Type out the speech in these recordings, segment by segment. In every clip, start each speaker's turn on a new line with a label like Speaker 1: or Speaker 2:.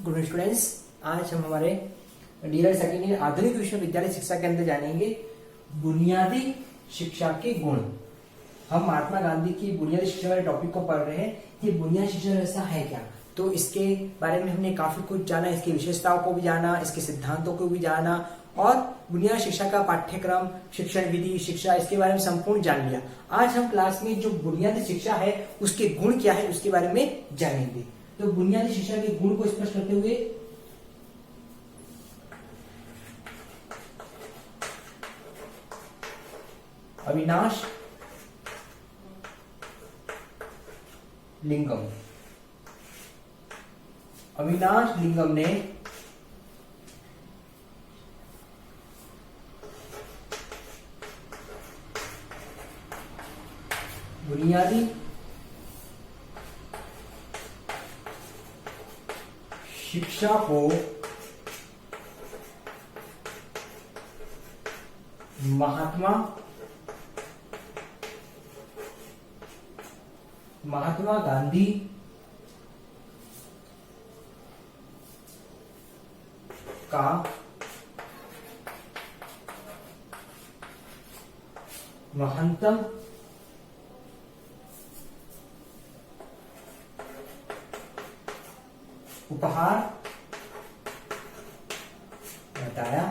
Speaker 1: Good students, आज हम हमारे डीलर सेकेंड ईयर आधुनिक विश्वविद्यालय शिक्षा के अंदर जानेंगे बुनियादी शिक्षा के गुण। हम महात्मा गांधी की बुनियादी शिक्षा वाले टॉपिक को पढ़ रहे हैं। ये बुनियादी शिक्षा व्यवस्था है क्या, तो इसके बारे में हमने काफी कुछ जाना, इसकी विशेषताओं को भी जाना, इसके सिद्धांतों को भी जाना और बुनियादी शिक्षा का पाठ्यक्रम, शिक्षण विधि, शिक्षा, इसके बारे में संपूर्ण जान लिया। आज हम क्लास में जो बुनियादी शिक्षा है उसके गुण क्या है उसके बारे में जानेंगे। तो बुनियादी शिक्षा के गुण को स्पष्ट करते हुए अविनाश लिंगम ने बुनियादी शिक्षा को महात्मा गांधी का महत्तम उपहार बताया।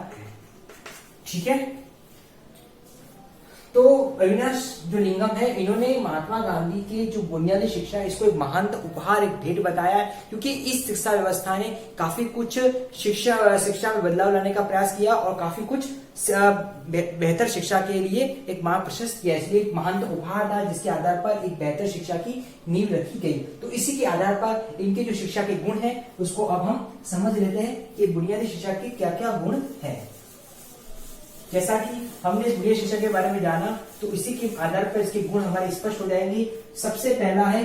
Speaker 1: ठीक है, तो अविनाश जो लिंगम है, इन्होंने महात्मा गांधी के जो बुनियादी शिक्षा है इसको एक महान उपहार, एक भेंट बताया है, क्योंकि इस शिक्षा व्यवस्था ने काफी कुछ शिक्षा में बदलाव लाने का प्रयास किया और काफी कुछ बेहतर शिक्षा के लिए एक मार्ग प्रशस्त किया। इसलिए एक महान उपहार था जिसके आधार पर एक बेहतर शिक्षा की नींव रखी गई। तो इसी के आधार पर इनके जो शिक्षा के गुण हैं उसको अब हम समझ लेते हैं कि बुनियादी शिक्षा के क्या क्या गुण है। जैसा कि हमने इस बुनियादी शिक्षा के बारे में जाना, तो इसी के आधार पर इसके गुण हमारे स्पष्ट हो जाएंगे। सबसे पहला है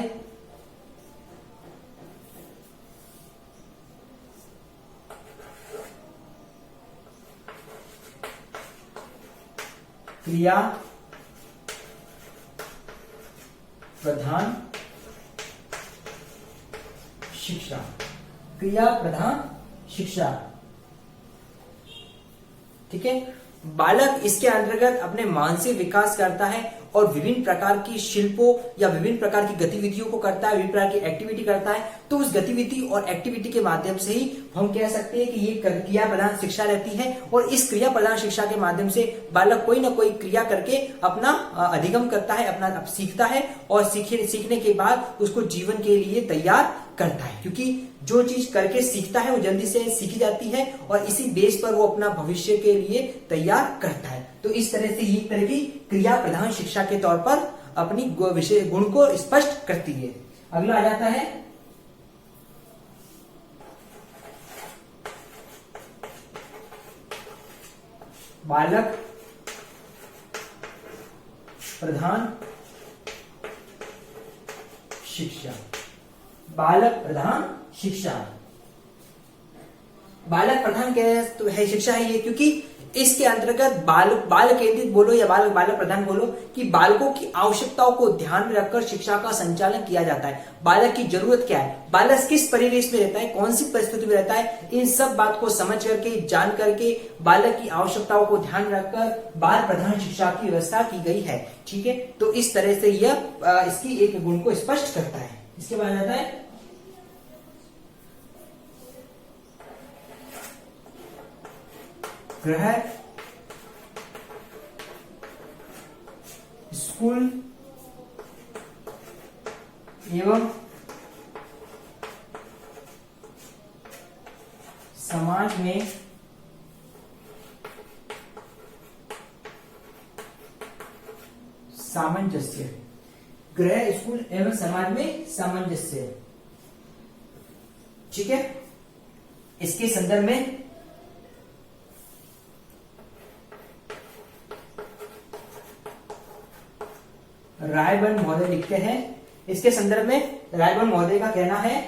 Speaker 1: क्रिया प्रधान शिक्षा। क्रिया प्रधान शिक्षा, ठीक है। बालक इसके अंतर्गत अपने मानसिक विकास करता है और विभिन्न प्रकार की शिल्पों या विभिन्न प्रकार की गतिविधियों को करता है, विभिन्न प्रकार की एक्टिविटी करता है। तो उस गतिविधि और एक्टिविटी के माध्यम से ही हम कह सकते हैं कि ये क्रिया प्रधान शिक्षा रहती है। और इस क्रिया प्रधान शिक्षा के माध्यम से बालक कोई ना कोई क्रिया करके अपना अधिगम करता है, अपना सीखता है और सीखने के बाद उसको जीवन के लिए तैयार करता है, क्योंकि जो चीज करके सीखता है वो जल्दी से सीखी जाती है और इसी बेस पर वो अपना भविष्य के लिए तैयार करता है। तो इस तरह से ये तरह की क्रिया प्रधान शिक्षा के तौर पर अपनी विषय गुण को स्पष्ट करती है। अगला आ जाता है बालक प्रधान शिक्षा। बालक प्रधान शिक्षा, बालक प्रधान क्या है शिक्षा है ये, क्योंकि इसके अंतर्गत बाल केंद्रित बोलो या बालक प्रधान बोलो कि बालकों की आवश्यकताओं को ध्यान में रखकर शिक्षा का संचालन किया जाता है। बालक की जरूरत क्या है, बालक किस परिवेश में रहता है, कौन सी परिस्थिति में रहता है, इन सब बात को समझ करके, जान करके, बालक की आवश्यकताओं को ध्यान रखकर बाल प्रधान शिक्षा की व्यवस्था की गई है। ठीक है, तो इस तरह से यह इसकी एक गुण को स्पष्ट करता है। इसके बाद आता है गृह स्कूल एवं समाज में सामंजस्य। गृह स्कूल एवं समाज में सामंजस्य, ठीक है। इसके संदर्भ में रायबन महोदय लिखते हैं। इसके संदर्भ में रायबन महोदय का कहना है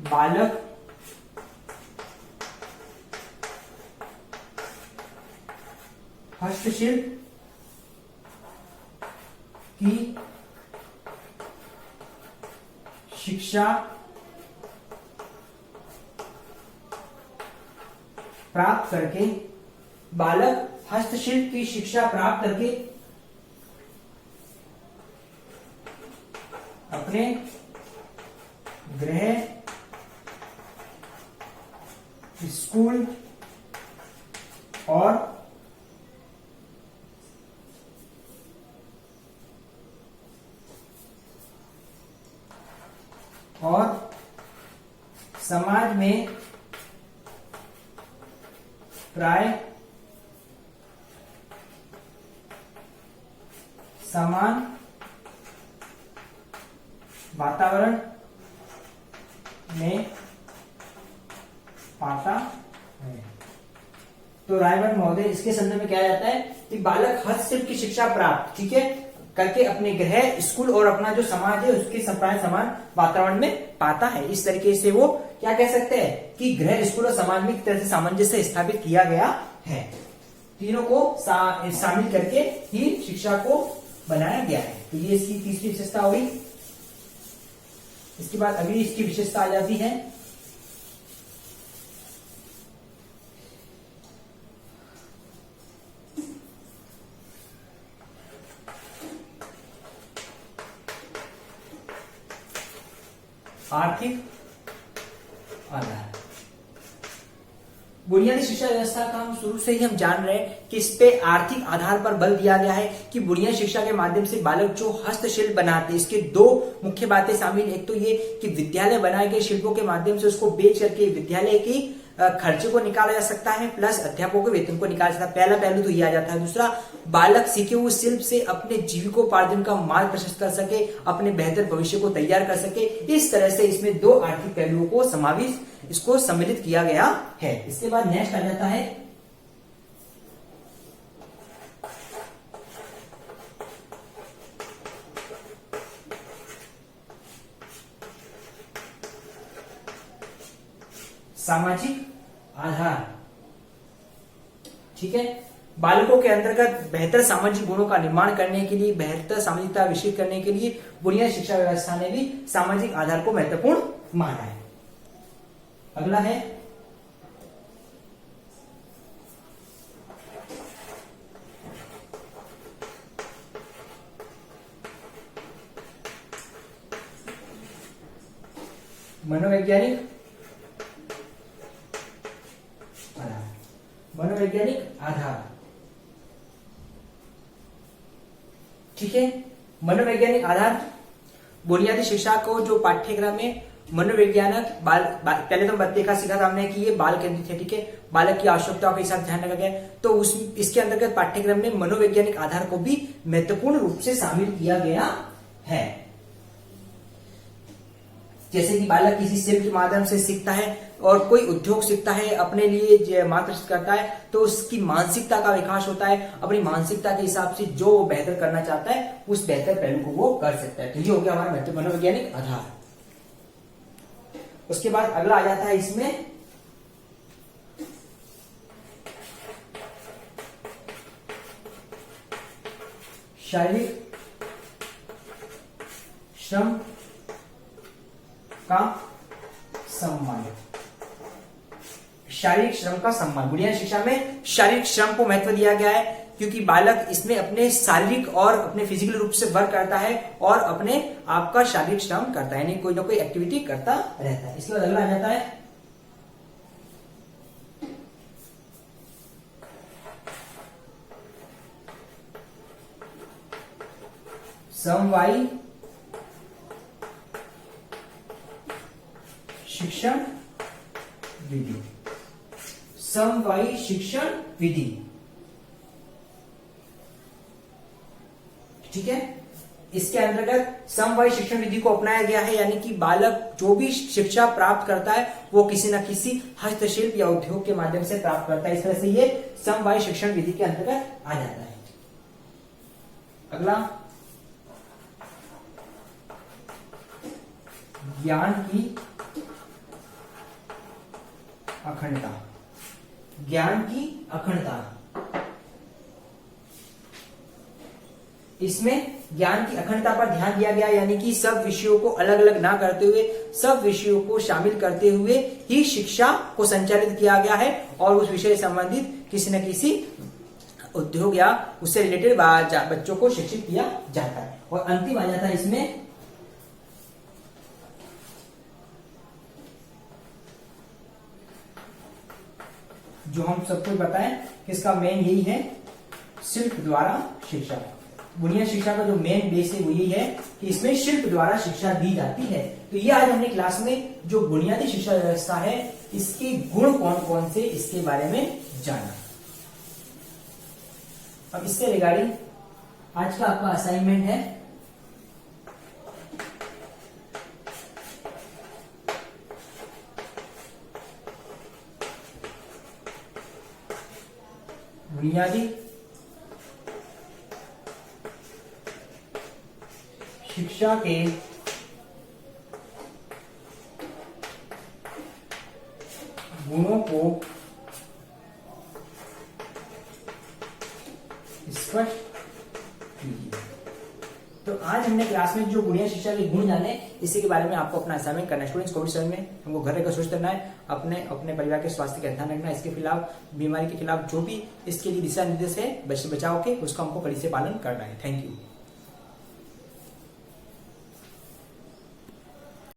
Speaker 1: बालक हस्तशिल्प की शिक्षा प्राप्त करके, बालक हस्तशिल्प की शिक्षा प्राप्त करके अपने गृह, स्कूल और समाज में प्राय समान वातावरण में पाता है। तो रायवर महोदय इसके संदर्भ में क्या जाता है कि बालक हस्तशिल्प की शिक्षा प्राप्त, ठीक है, करके अपने गृह, स्कूल और अपना जो समाज है उसके प्राय समान वातावरण में पाता है। इस तरीके से वो क्या कह सकते हैं कि गृह, स्कूल और समाज में एक तरह से सामंजस्य स्थापित किया गया है। तीनों को शामिल करके ही शिक्षा को बनाया गया है। तो ये इसकी तीसरी विशेषता हुई। इसके बाद अगली इसकी विशेषता आ जाती है आर्थिक आधार। बुनियादी शिक्षा व्यवस्था का हम शुरू से ही हम जान रहे हैं कि इस पे आर्थिक आधार पर बल दिया गया है कि बुनियादी शिक्षा के माध्यम से बालक जो हस्तशिल्प बनाते हैं, इसके दो मुख्य बातें शामिल। एक तो ये कि विद्यालय बनाए गए शिल्पों के माध्यम से उसको बेच करके विद्यालय की खर्चे को निकाला जा सकता है, प्लस अध्यापकों के वेतन को निकाला जा सकता है। पहला पहलू तो ये आ जाता है। दूसरा, बालक सीखे हुए शिल्प से अपने जीविकोपार्जन का मार्ग प्रशस्त कर सके, अपने बेहतर भविष्य को तैयार कर सके। इस तरह से इसमें दो आर्थिक पहलुओं को इसको सम्मिलित किया गया है। इसके बाद नेक्स्ट आ जाता है सामाजिक आधार। ठीक है, बालकों के अंतर्गत बेहतर सामाजिक गुणों का निर्माण करने के लिए, बेहतर सामाजिकता विकसित करने के लिए बुनियादी शिक्षा व्यवस्था ने भी सामाजिक आधार को महत्वपूर्ण माना है। अगला है मनोवैज्ञानिक आधार। मनोवैज्ञानिक आधार, ठीक है। मनोवैज्ञानिक आधार बुनियादी शिक्षा को जो पाठ्यक्रम में मनोवैज्ञानिक पहले तो देखा सीखा था हमने कि ये बाल केंद्रित है, ठीक है, बालक की आवश्यकताओं के साथ ध्यान रखा गया। तो इसके अंतर्गत पाठ्यक्रम में मनोवैज्ञानिक आधार को भी महत्वपूर्ण रूप से शामिल किया गया है। जैसे कि बालक किसी शिल्प के माध्यम से सीखता है और कोई उद्योग सीखता है, अपने लिए मार्ग करता है, तो उसकी मानसिकता का विकास होता है। अपनी मानसिकता के हिसाब से जो वो बेहतर करना चाहता है उस बेहतर पहलू को वो कर सकता है। तो ये हो गया हमारा मनोवैज्ञानिक आधार। उसके बाद अगला आ जाता है इसमें शारीरिक श्रम का सम्मान। शारीरिक श्रम का सम्मान, बुनियादी शिक्षा में शारीरिक श्रम को महत्व दिया गया है क्योंकि बालक इसमें अपने शारीरिक और अपने फिजिकल रूप से वर्क करता है और अपने आप का शारीरिक श्रम करता है, यानी कोई ना कोई एक्टिविटी करता रहता है। इसके बाद अगला आ जाता है समवायी शिक्षण विधि। समवायी शिक्षण विधि, ठीक है। इसके अंतर्गत समवायी शिक्षण विधि को अपनाया गया है, यानी कि बालक जो भी शिक्षा प्राप्त करता है वो किसी न किसी हस्तशिल्प या उद्योग के माध्यम से प्राप्त करता है। इस तरह से ये समवायी शिक्षण विधि के अंतर्गत आ जाता है। अगला ज्ञान की अखंडता। ज्ञान की अखंडता, इसमें ज्ञान की अखंडता पर ध्यान दिया गया, यानी कि सब विषयों को अलग अलग ना करते हुए सब विषयों को शामिल करते हुए ही शिक्षा को संचालित किया गया है और उस विषय से संबंधित किसी न किसी उद्योग या उससे रिलेटेड बच्चों को शिक्षित किया जाता है। और अंतिम आ जाता है इसमें जो हम सबको बताएं कि इसका मेन यही है, शिल्प द्वारा शिक्षा। बुनियादी शिक्षा का जो मेन बेस है वो यही है कि इसमें शिल्प द्वारा शिक्षा दी जाती है। तो ये आज हमने क्लास में जो बुनियादी शिक्षा व्यवस्था है इसके गुण कौन कौन से इसके बारे में जाना। अब इससे रिगार्डिंग आज का आपका असाइनमेंट है बुनियादी शिक्षा के गुणों को स्पष्ट कीजिए। तो आज हमने क्लास में जो बुनियादी शिक्षा के गुण जाने इसी के बारे में आपको अपना असाइनमेंट करना है। स्टूडेंट्स कोविड समय में हमको घर रहकर सुरक्षित रहना है, अपने परिवार के स्वास्थ्य का ध्यान रखना है, इसके खिलाफ बीमारी के खिलाफ जो भी इसके लिए दिशा निर्देश है बचाव के उसका हमको कड़ी से पालन करना है। Thank you.